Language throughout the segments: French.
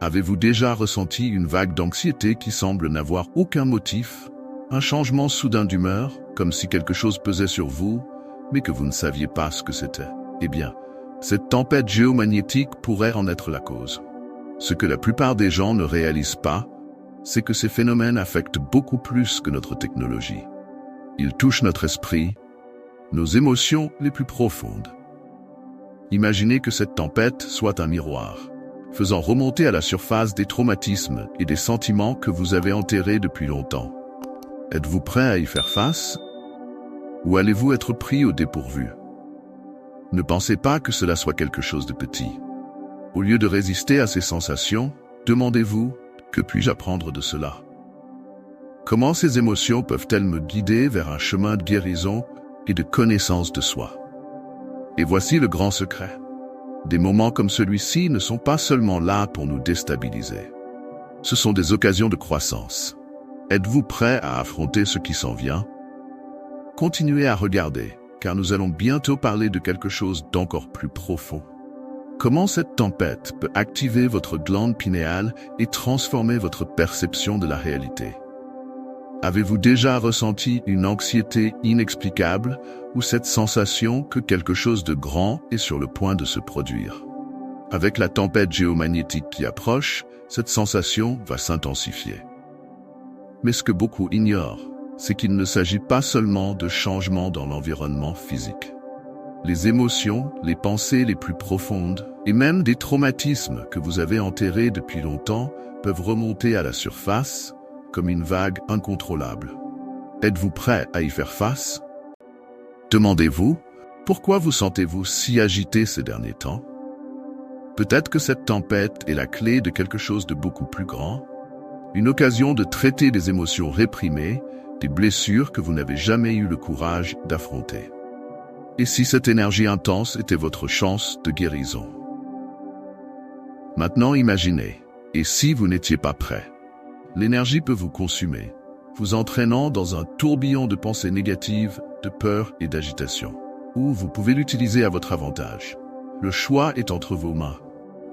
Avez-vous déjà ressenti une vague d'anxiété qui semble n'avoir aucun motif, un changement soudain d'humeur, comme si quelque chose pesait sur vous, mais que vous ne saviez pas ce que c'était? Eh bien, cette tempête géomagnétique pourrait en être la cause. Ce que la plupart des gens ne réalisent pas, c'est que ces phénomènes affectent beaucoup plus que notre technologie. Ils touchent notre esprit, nos émotions les plus profondes. Imaginez que cette tempête soit un miroir, faisant remonter à la surface des traumatismes et des sentiments que vous avez enterrés depuis longtemps. Êtes-vous prêt à y faire face? Ou allez-vous être pris au dépourvu? Ne pensez pas que cela soit quelque chose de petit. Au lieu de résister à ces sensations, demandez-vous, que puis-je apprendre de cela? Comment ces émotions peuvent-elles me guider vers un chemin de guérison et de connaissance de soi? Et voici le grand secret. Des moments comme celui-ci ne sont pas seulement là pour nous déstabiliser. Ce sont des occasions de croissance. Êtes-vous prêt à affronter ce qui s'en vient? Continuez à regarder, car nous allons bientôt parler de quelque chose d'encore plus profond. Comment cette tempête peut activer votre glande pinéale et transformer votre perception de la réalité? Avez-vous déjà ressenti une anxiété inexplicable ou cette sensation que quelque chose de grand est sur le point de se produire? Avec la tempête géomagnétique qui approche, cette sensation va s'intensifier. Mais ce que beaucoup ignorent, c'est qu'il ne s'agit pas seulement de changements dans l'environnement physique. Les émotions, les pensées les plus profondes et même des traumatismes que vous avez enterrés depuis longtemps peuvent remonter à la surface comme une vague incontrôlable. Êtes-vous prêt à y faire face? Demandez-vous, pourquoi vous sentez-vous si agité ces derniers temps? Peut-être que cette tempête est la clé de quelque chose de beaucoup plus grand, une occasion de traiter des émotions réprimées, des blessures que vous n'avez jamais eu le courage d'affronter. Et si cette énergie intense était votre chance de guérison? Maintenant imaginez, et si vous n'étiez pas prêt? L'énergie peut vous consumer, vous entraînant dans un tourbillon de pensées négatives, de peur et d'agitation. Ou vous pouvez l'utiliser à votre avantage. Le choix est entre vos mains.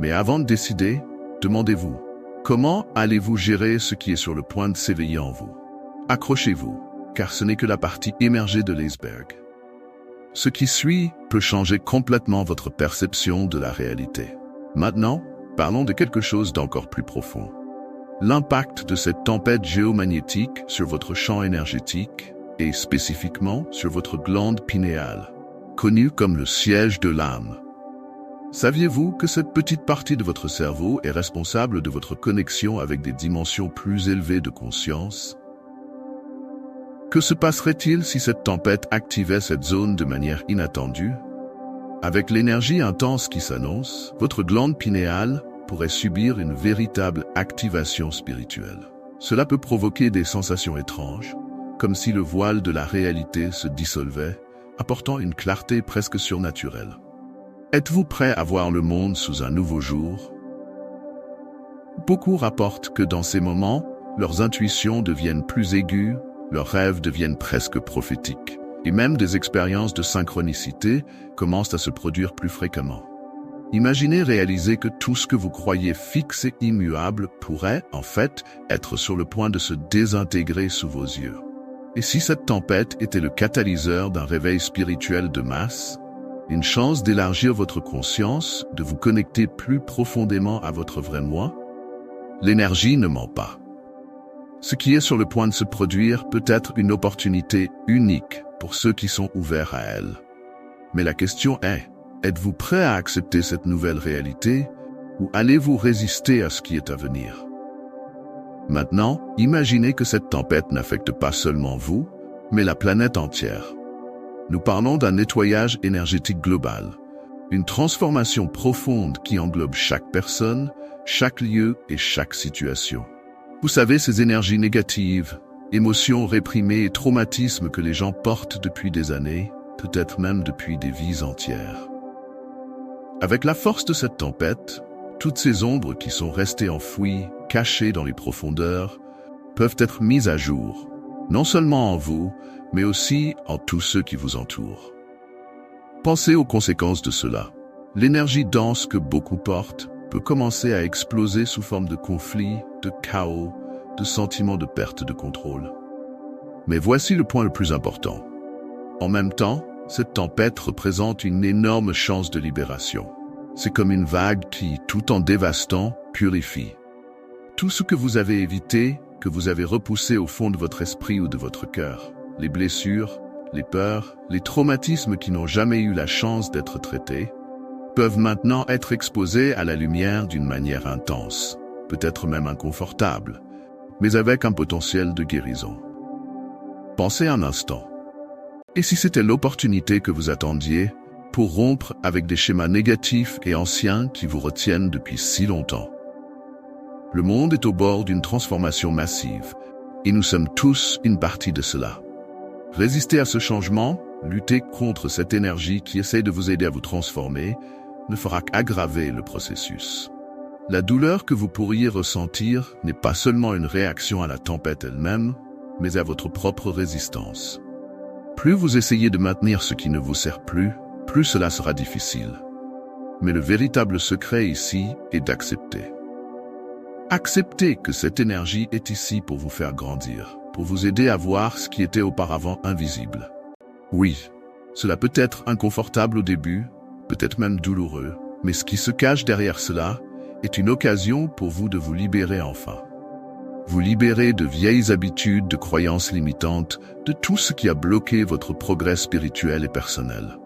Mais avant de décider, demandez-vous, comment allez-vous gérer ce qui est sur le point de s'éveiller en vous? Accrochez-vous, car ce n'est que la partie émergée de l'iceberg. Ce qui suit peut changer complètement votre perception de la réalité. Maintenant, parlons de quelque chose d'encore plus profond. L'impact de cette tempête géomagnétique sur votre champ énergétique et spécifiquement sur votre glande pinéale, connue comme le siège de l'âme. Saviez-vous que cette petite partie de votre cerveau est responsable de votre connexion avec des dimensions plus élevées de conscience? Que se passerait-il si cette tempête activait cette zone de manière inattendue? Avec l'énergie intense qui s'annonce, votre glande pinéale pourrait subir une véritable activation spirituelle. Cela peut provoquer des sensations étranges, comme si le voile de la réalité se dissolvait, apportant une clarté presque surnaturelle. Êtes-vous prêt à voir le monde sous un nouveau jour? Beaucoup rapportent que dans ces moments, leurs intuitions deviennent plus aiguës, leurs rêves deviennent presque prophétiques, et même des expériences de synchronicité commencent à se produire plus fréquemment. Imaginez réaliser que tout ce que vous croyez fixe et immuable pourrait, en fait, être sur le point de se désintégrer sous vos yeux. Et si cette tempête était le catalyseur d'un réveil spirituel de masse, une chance d'élargir votre conscience, de vous connecter plus profondément à votre vrai moi? L'énergie ne ment pas. Ce qui est sur le point de se produire peut être une opportunité unique pour ceux qui sont ouverts à elle. Mais la question est, êtes-vous prêt à accepter cette nouvelle réalité ou allez-vous résister à ce qui est à venir? Maintenant, imaginez que cette tempête n'affecte pas seulement vous, mais la planète entière. Nous parlons d'un nettoyage énergétique global, une transformation profonde qui englobe chaque personne, chaque lieu et chaque situation. Vous savez, ces énergies négatives, émotions réprimées et traumatismes que les gens portent depuis des années, peut-être même depuis des vies entières. Avec la force de cette tempête, toutes ces ombres qui sont restées enfouies, cachées dans les profondeurs, peuvent être mises à jour, non seulement en vous, mais aussi en tous ceux qui vous entourent. Pensez aux conséquences de cela. L'énergie dense que beaucoup portent, peut commencer à exploser sous forme de conflits, de chaos, de sentiments de perte de contrôle. Mais voici le point le plus important. En même temps, cette tempête représente une énorme chance de libération. C'est comme une vague qui, tout en dévastant, purifie. Tout ce que vous avez évité, que vous avez repoussé au fond de votre esprit ou de votre cœur, les blessures, les peurs, les traumatismes qui n'ont jamais eu la chance d'être traités, peuvent maintenant être exposés à la lumière d'une manière intense, peut-être même inconfortable, mais avec un potentiel de guérison. Pensez un instant. Et si c'était l'opportunité que vous attendiez pour rompre avec des schémas négatifs et anciens qui vous retiennent depuis si longtemps? Le monde est au bord d'une transformation massive, et nous sommes tous une partie de cela. Résister à ce changement, lutter contre cette énergie qui essaie de vous aider à vous transformer, ne fera qu'aggraver le processus. La douleur que vous pourriez ressentir n'est pas seulement une réaction à la tempête elle-même, mais à votre propre résistance. Plus vous essayez de maintenir ce qui ne vous sert plus, plus cela sera difficile. Mais le véritable secret ici est d'accepter. Acceptez que cette énergie est ici pour vous faire grandir, pour vous aider à voir ce qui était auparavant invisible. Oui, cela peut être inconfortable au début, peut-être même douloureux, mais ce qui se cache derrière cela est une occasion pour vous de vous libérer enfin. Vous libérer de vieilles habitudes, de croyances limitantes, de tout ce qui a bloqué votre progrès spirituel et personnel.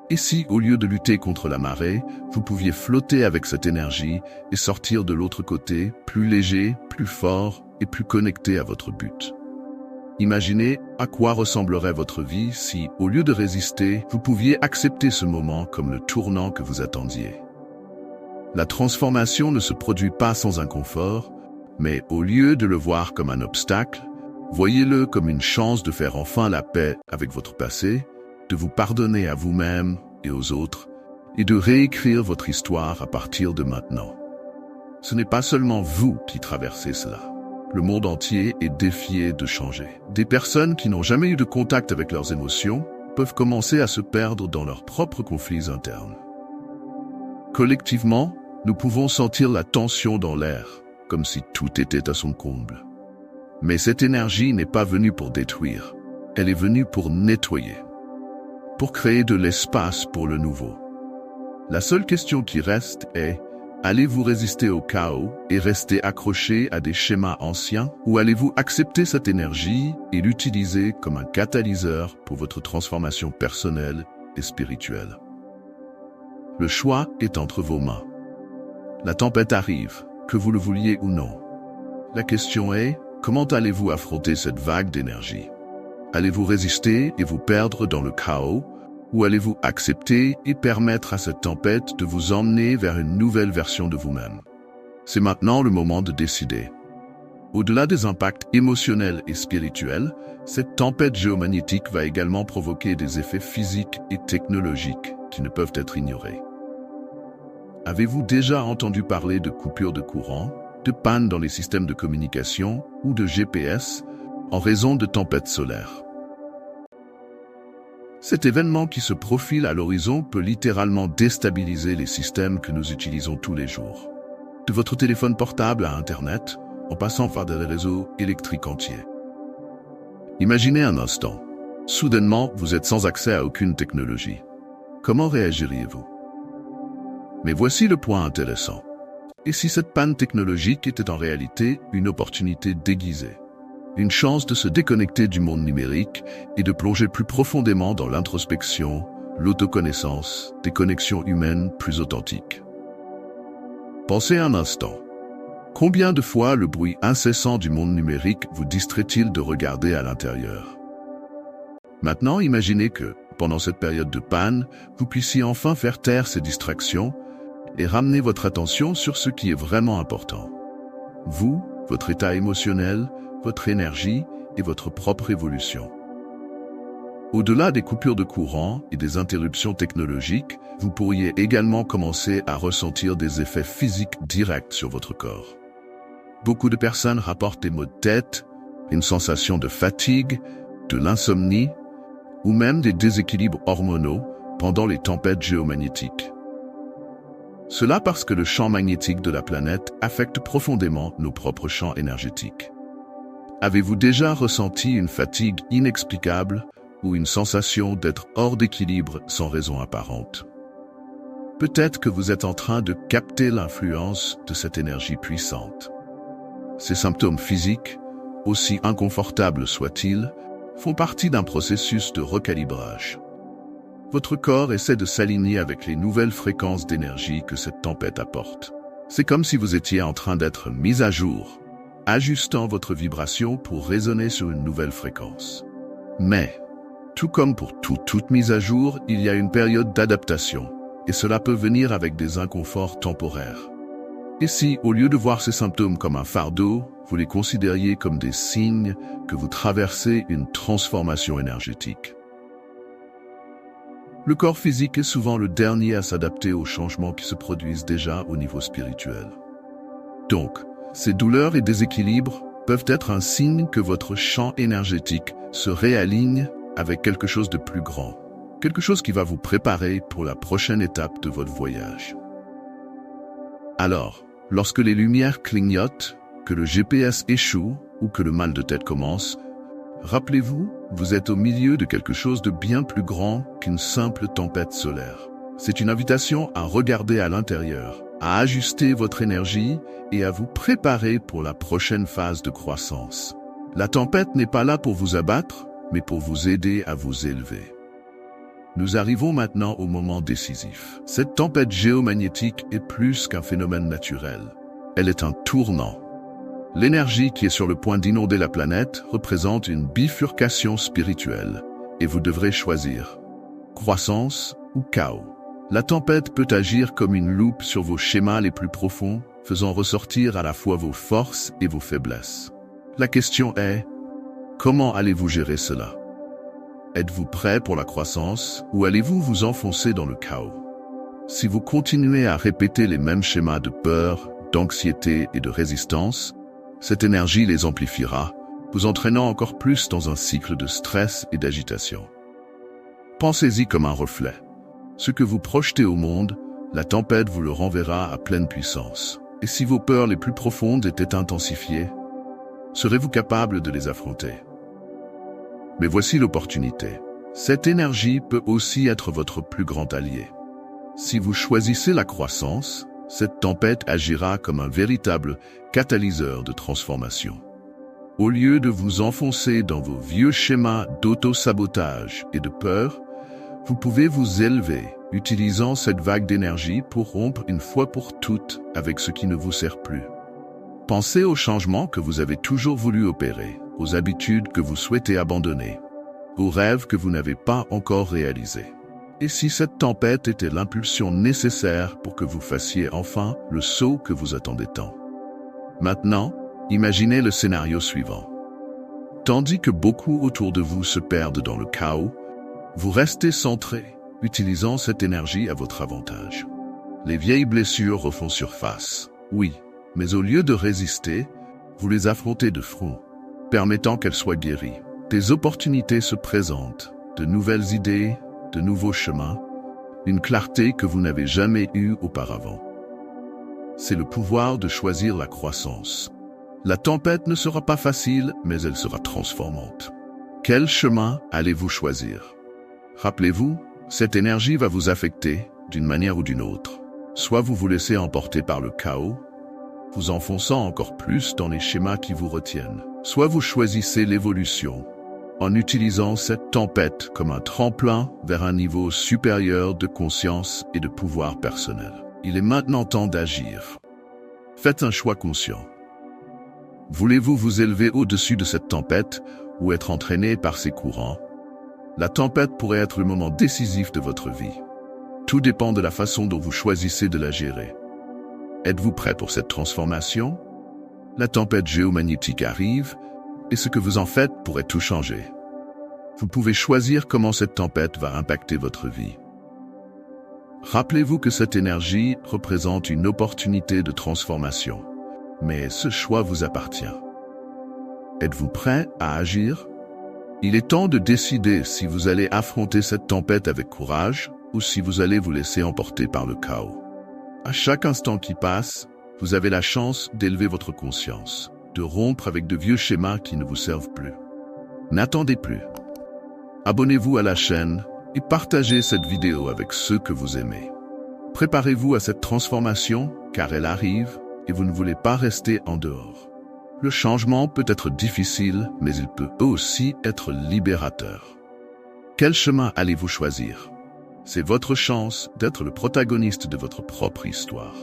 Et si, au lieu de lutter contre la marée, vous pouviez flotter avec cette énergie et sortir de l'autre côté, plus léger, plus fort et plus connecté à votre but? Imaginez à quoi ressemblerait votre vie si, au lieu de résister, vous pouviez accepter ce moment comme le tournant que vous attendiez. La transformation ne se produit pas sans inconfort, mais au lieu de le voir comme un obstacle, voyez-le comme une chance de faire enfin la paix avec votre passé, de vous pardonner à vous-même et aux autres, et de réécrire votre histoire à partir de maintenant. Ce n'est pas seulement vous qui traversez cela. Le monde entier est défié de changer. Des personnes qui n'ont jamais eu de contact avec leurs émotions peuvent commencer à se perdre dans leurs propres conflits internes. Collectivement, nous pouvons sentir la tension dans l'air, comme si tout était à son comble. Mais cette énergie n'est pas venue pour détruire, elle est venue pour nettoyer, pour créer de l'espace pour le nouveau. La seule question qui reste est: allez-vous résister au chaos et rester accroché à des schémas anciens, ou allez-vous accepter cette énergie et l'utiliser comme un catalyseur pour votre transformation personnelle et spirituelle? Le choix est entre vos mains. La tempête arrive, que vous le vouliez ou non. La question est: comment allez-vous affronter cette vague d'énergie? Allez-vous résister et vous perdre dans le chaos, ou allez-vous accepter et permettre à cette tempête de vous emmener vers une nouvelle version de vous-même? C'est maintenant le moment de décider. Au-delà des impacts émotionnels et spirituels, cette tempête géomagnétique va également provoquer des effets physiques et technologiques qui ne peuvent être ignorés. Avez-vous déjà entendu parler de coupures de courant, de pannes dans les systèmes de communication ou de GPS en raison de tempêtes solaires? Cet événement qui se profile à l'horizon peut littéralement déstabiliser les systèmes que nous utilisons tous les jours. De votre téléphone portable à Internet, en passant par des réseaux électriques entiers. Imaginez un instant. Soudainement, vous êtes sans accès à aucune technologie. Comment réagiriez-vous? Mais voici le point intéressant. Et si cette panne technologique était en réalité une opportunité déguisée? Une chance de se déconnecter du monde numérique et de plonger plus profondément dans l'introspection, l'autoconnaissance, des connexions humaines plus authentiques. Pensez un instant. Combien de fois le bruit incessant du monde numérique vous distrait-il de regarder à l'intérieur? Maintenant, imaginez que, pendant cette période de panne, vous puissiez enfin faire taire ces distractions et ramener votre attention sur ce qui est vraiment important. Vous, votre état émotionnel, votre énergie et votre propre évolution. Au-delà des coupures de courant et des interruptions technologiques, vous pourriez également commencer à ressentir des effets physiques directs sur votre corps. Beaucoup de personnes rapportent des maux de tête, une sensation de fatigue, de l'insomnie ou même des déséquilibres hormonaux pendant les tempêtes géomagnétiques. Cela parce que le champ magnétique de la planète affecte profondément nos propres champs énergétiques. Avez-vous déjà ressenti une fatigue inexplicable ou une sensation d'être hors d'équilibre sans raison apparente? Peut-être que vous êtes en train de capter l'influence de cette énergie puissante. Ces symptômes physiques, aussi inconfortables soient-ils, font partie d'un processus de recalibrage. Votre corps essaie de s'aligner avec les nouvelles fréquences d'énergie que cette tempête apporte. C'est comme si vous étiez en train d'être mis à jour, ajustant votre vibration pour résonner sur une nouvelle fréquence. Mais, tout comme pour toute mise à jour, il y a une période d'adaptation, et cela peut venir avec des inconforts temporaires. Et si, au lieu de voir ces symptômes comme un fardeau, vous les considériez comme des signes que vous traversez une transformation énergétique? Le corps physique est souvent le dernier à s'adapter aux changements qui se produisent déjà au niveau spirituel. Donc, ces douleurs et déséquilibres peuvent être un signe que votre champ énergétique se réaligne avec quelque chose de plus grand, quelque chose qui va vous préparer pour la prochaine étape de votre voyage. Alors, lorsque les lumières clignotent, que le GPS échoue ou que le mal de tête commence, rappelez-vous, vous êtes au milieu de quelque chose de bien plus grand qu'une simple tempête solaire. C'est une invitation à regarder à l'intérieur, à ajuster votre énergie et à vous préparer pour la prochaine phase de croissance. La tempête n'est pas là pour vous abattre, mais pour vous aider à vous élever. Nous arrivons maintenant au moment décisif. Cette tempête géomagnétique est plus qu'un phénomène naturel. Elle est un tournant. L'énergie qui est sur le point d'inonder la planète représente une bifurcation spirituelle, et vous devrez choisir croissance ou chaos. La tempête peut agir comme une loupe sur vos schémas les plus profonds, faisant ressortir à la fois vos forces et vos faiblesses. La question est, comment allez-vous gérer cela? Êtes-vous prêt pour la croissance ou allez-vous vous enfoncer dans le chaos? Si vous continuez à répéter les mêmes schémas de peur, d'anxiété et de résistance, cette énergie les amplifiera, vous entraînant encore plus dans un cycle de stress et d'agitation. Pensez-y comme un reflet. Ce que vous projetez au monde, la tempête vous le renverra à pleine puissance. Et si vos peurs les plus profondes étaient intensifiées, serez-vous capable de les affronter? Mais voici l'opportunité. Cette énergie peut aussi être votre plus grand allié. Si vous choisissez la croissance, cette tempête agira comme un véritable catalyseur de transformation. Au lieu de vous enfoncer dans vos vieux schémas d'auto-sabotage et de peur, vous pouvez vous élever, utilisant cette vague d'énergie pour rompre une fois pour toutes avec ce qui ne vous sert plus. Pensez aux changements que vous avez toujours voulu opérer, aux habitudes que vous souhaitez abandonner, aux rêves que vous n'avez pas encore réalisés. Et si cette tempête était l'impulsion nécessaire pour que vous fassiez enfin le saut que vous attendez tant? Maintenant, imaginez le scénario suivant. Tandis que beaucoup autour de vous se perdent dans le chaos, vous restez centré, utilisant cette énergie à votre avantage. Les vieilles blessures refont surface, oui, mais au lieu de résister, vous les affrontez de front, permettant qu'elles soient guéries. Des opportunités se présentent, de nouvelles idées, de nouveaux chemins, une clarté que vous n'avez jamais eue auparavant. C'est le pouvoir de choisir la croissance. La tempête ne sera pas facile, mais elle sera transformante. Quel chemin allez-vous choisir? Rappelez-vous, cette énergie va vous affecter d'une manière ou d'une autre. Soit vous vous laissez emporter par le chaos, vous enfonçant encore plus dans les schémas qui vous retiennent. Soit vous choisissez l'évolution, en utilisant cette tempête comme un tremplin vers un niveau supérieur de conscience et de pouvoir personnel. Il est maintenant temps d'agir. Faites un choix conscient. Voulez-vous vous élever au-dessus de cette tempête ou être entraîné par ces courants? La tempête pourrait être le moment décisif de votre vie. Tout dépend de la façon dont vous choisissez de la gérer. Êtes-vous prêt pour cette transformation? La tempête géomagnétique arrive, et ce que vous en faites pourrait tout changer. Vous pouvez choisir comment cette tempête va impacter votre vie. Rappelez-vous que cette énergie représente une opportunité de transformation, mais ce choix vous appartient. Êtes-vous prêt à agir? Il est temps de décider si vous allez affronter cette tempête avec courage ou si vous allez vous laisser emporter par le chaos. À chaque instant qui passe, vous avez la chance d'élever votre conscience, de rompre avec de vieux schémas qui ne vous servent plus. N'attendez plus. Abonnez-vous à la chaîne et partagez cette vidéo avec ceux que vous aimez. Préparez-vous à cette transformation car elle arrive et vous ne voulez pas rester en dehors. Le changement peut être difficile, mais il peut aussi être libérateur. Quel chemin allez-vous choisir? C'est votre chance d'être le protagoniste de votre propre histoire.